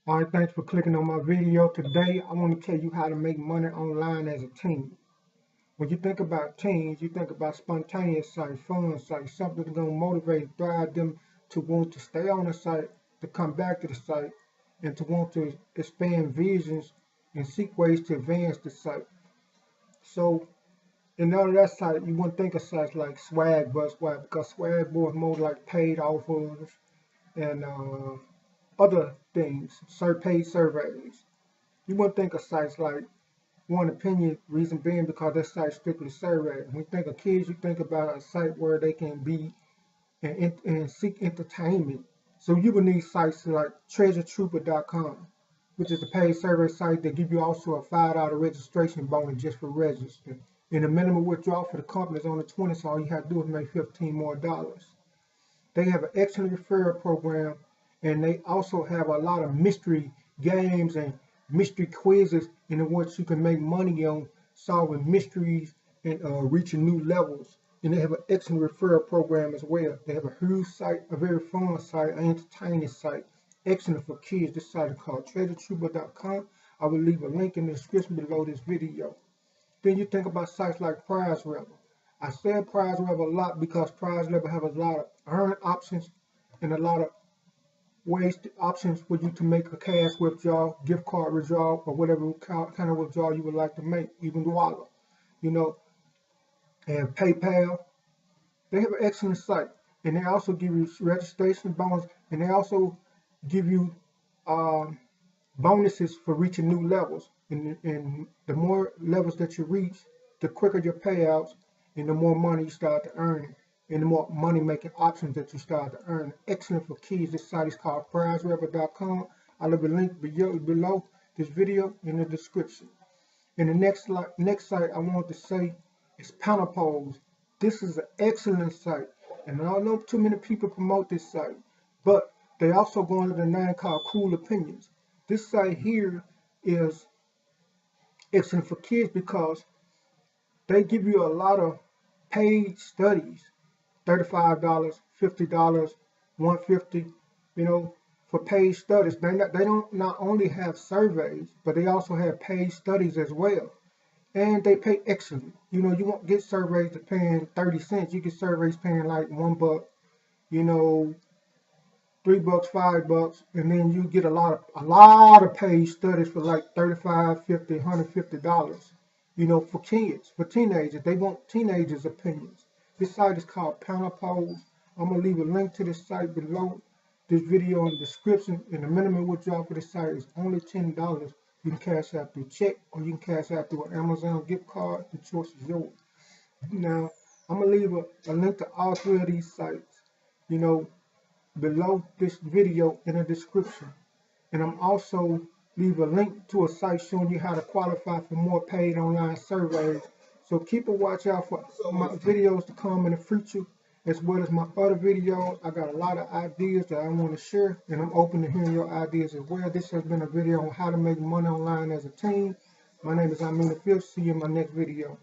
All right, thanks for clicking on my video. Today, I want to tell you how to make money online as a team. When you think about teams, you think about spontaneous sites, fun sites, something that's going to motivate and drive them to want to stay on the site, to come back to the site, and to want to expand visions and seek ways to advance the site. So, in order that site, you wouldn't think of sites like Swagbucks, why? Because Swagbucks is more like paid offers and other things, paid surveys. You wouldn't think of sites like One Opinion, reason being because that site strictly survey. When you think of kids, you think about a site where they can be and seek entertainment. So you would need sites like treasuretrooper.com, which is a paid survey site that give you also a $5 registration bonus just for registering. And the minimum withdrawal for the company is only 20, so all you have to do is make $15 more. They have an excellent referral program, and they also have a lot of mystery games and mystery quizzes in which you can make money on solving mysteries and reaching new levels. And they have an excellent referral program as well. They have a huge site, a very fun site, an entertaining site, excellent for kids. This site is called treasuretrooper.com. I will leave a link in the description below this video. Then you think about sites like Prize Rebel. I said Prize Rebel a lot because Prize Rebel have a lot of earning options and a lot of options for you to make a cash withdrawal, gift card withdrawal, or whatever kind of withdrawal you would like to make, even wallet, you know, and PayPal. They have an excellent site, and they also give you registration bonus, and they also give you um, bonuses for reaching new levels. And the more levels that you reach, the quicker your payouts and the more money you start to earn and the more money making options that you start to earn. Excellent for kids. This site is called prizerebel.com. I'll leave a link below this video in the description. And the next site I want to say is Panopose. This is an excellent site, and I don't know too many people promote this site, but they also go under the name called Cool Opinions. This site here is excellent for kids because they give you a lot of paid studies, $35, $50, $150, you know, for paid studies. They don't not only have surveys, but they also have paid studies as well. And they pay excellent. You know, you won't get surveys that paying 30 cents. You get surveys paying like $1, you know, $3, $5, and then you get a lot of paid studies for like 35, 50, $150. You know, for kids, for teenagers. They want teenagers' opinions. This site is called Panopose. I'm gonna leave a link to this site below this video in the description. And the minimum withdrawal for this site is only $10. You can cash out through check or you can cash out through an Amazon gift card. The choice is yours. Now, I'm gonna leave a link to all three of these sites, you know, below this video in the description. And I'm also leave a link to a site showing you how to qualify for more paid online surveys. So keep a watch out for my videos to come in the future, as well as my other videos. I got a lot of ideas that I want to share, and I'm open to hearing your ideas as well. This has been a video on how to make money online as a team. My name is Amin the Fifth. See you in my next video.